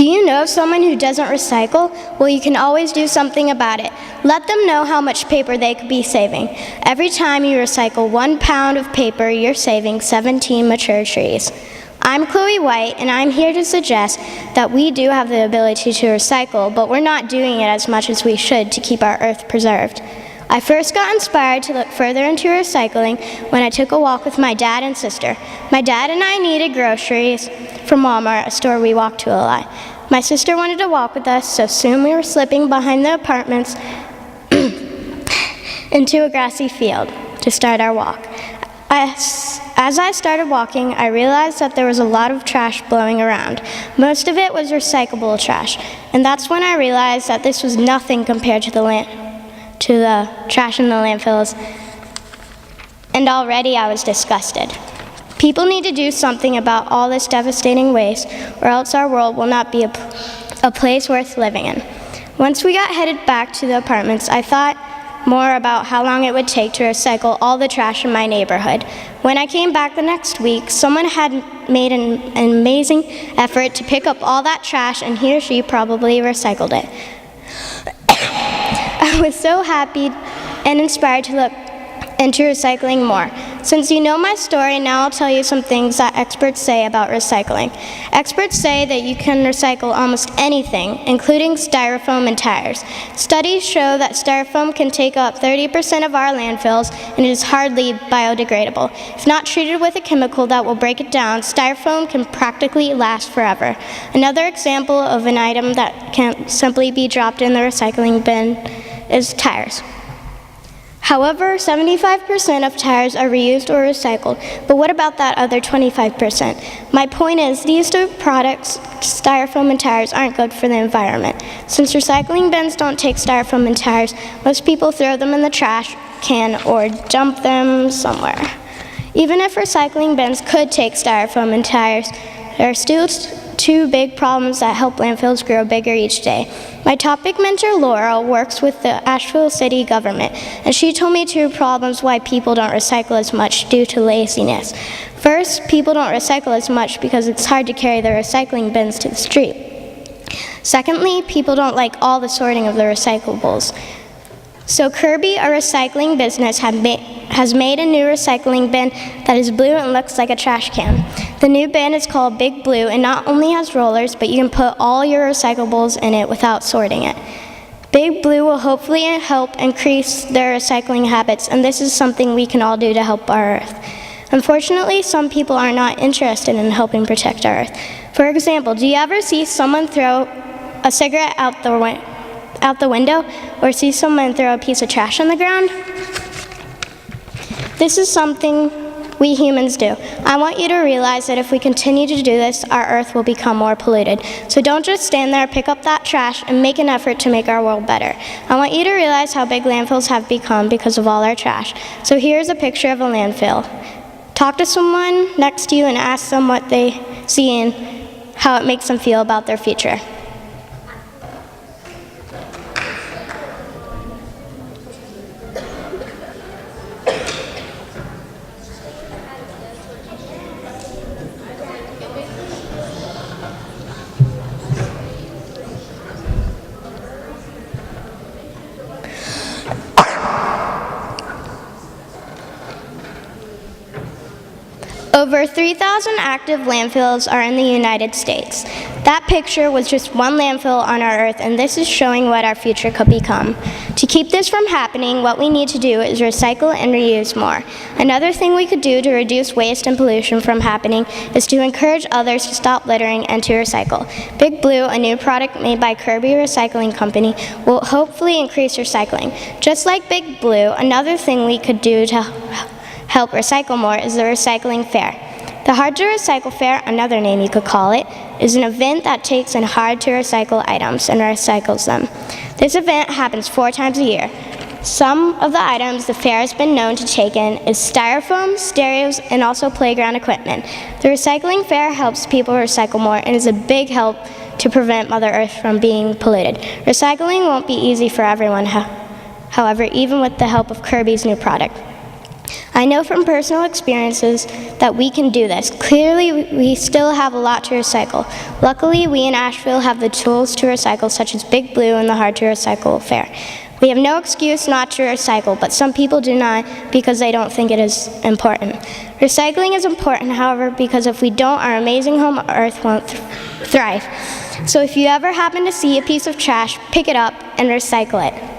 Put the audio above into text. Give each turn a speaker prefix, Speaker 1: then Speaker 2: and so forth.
Speaker 1: Do you know someone who doesn't recycle? Well, you can always do something about it. Let them know how much paper they could be saving. Every time you recycle 1 pound of paper, you're saving 17 mature trees. I'm Chloe White, and I'm here to suggest that we do have the ability to recycle, but we're not doing it as much as we should to keep our earth preserved. I first got inspired to look further into recycling when I took a walk with my dad and sister. My dad and I needed groceries from Walmart, a store we walked to a lot. My sister wanted to walk with us, so soon we were slipping behind the apartments into a grassy field to start our walk. As I started walking, I realized that there was a lot of trash blowing around. Most of it was recyclable trash, and that's when I realized that this was nothing compared to the trash in the landfills, and already I was disgusted. People need to do something about all this devastating waste, or else our world will not be a place worth living in. Once we got headed back to the apartments, I thought more about how long it would take to recycle all the trash in my neighborhood. When I came back the next week, someone had made an amazing effort to pick up all that trash, and he or she probably recycled it. I was so happy and inspired to look into recycling more. Since you know my story, now I'll tell you some things that experts say about recycling. Experts say that you can recycle almost anything, including styrofoam and tires. Studies show that styrofoam can take up 30% of our landfills, and it is hardly biodegradable. If not treated with a chemical that will break it down, styrofoam can practically last forever. Another example of an item that can't simply be dropped in the recycling bin is tires. However, 75% of tires are reused or recycled, but what about that other 25%? My point is, these two products, styrofoam and tires, aren't good for the environment. Since recycling bins don't take styrofoam and tires, most people throw them in the trash can or dump them somewhere. Even if recycling bins could take styrofoam and tires, there are still two big problems that help landfills grow bigger each day. My topic mentor, Laura, works with the Asheville city government, and she told me 2 problems why people don't recycle as much due to laziness. First, people don't recycle as much because it's hard to carry their recycling bins to the street. Secondly, people don't like all the sorting of the recyclables. So Kirby, a recycling business, has made a new recycling bin that is blue and looks like a trash can. The new bin is called Big Blue and not only has rollers, but you can put all your recyclables in it without sorting it. Big Blue will hopefully help increase their recycling habits, and this is something we can all do to help our Earth. Unfortunately, some people are not interested in helping protect our Earth. For example, do you ever see someone throw a cigarette out the window, or see someone throw a piece of trash on the ground? This is something we humans do. I want you to realize that if we continue to do this, our Earth will become more polluted. So don't just stand there, pick up that trash, and make an effort to make our world better. I want you to realize how big landfills have become because of all our trash. So here's a picture of a landfill. Talk to someone next to you and ask them what they see and how it makes them feel about their future. Over 3,000 active landfills are in the United States. That picture was just one landfill on our Earth, and this is showing what our future could become. To keep this from happening, what we need to do is recycle and reuse more. Another thing we could do to reduce waste and pollution from happening is to encourage others to stop littering and to recycle. Big Blue, a new product made by Kirby Recycling Company, will hopefully increase recycling. Just like Big Blue, another thing we could do to help recycle more is the recycling fair. The Hard to Recycle Fair, another name you could call it, is an event that takes in hard to recycle items and recycles them. This event happens 4 times a year. Some of the items the fair has been known to take in is styrofoam, stereos, and also playground equipment. The recycling fair helps people recycle more and is a big help to prevent Mother Earth from being polluted. Recycling won't be easy for everyone, however, even with the help of Kirby's new product. I know from personal experiences that we can do this. Clearly, we still have a lot to recycle. Luckily, we in Asheville have the tools to recycle, such as Big Blue and the Hard to Recycle Fair. We have no excuse not to recycle, but some people do not because they don't think it is important. Recycling is important, however, because if we don't, our amazing home Earth won't thrive. So if you ever happen to see a piece of trash, pick it up and recycle it.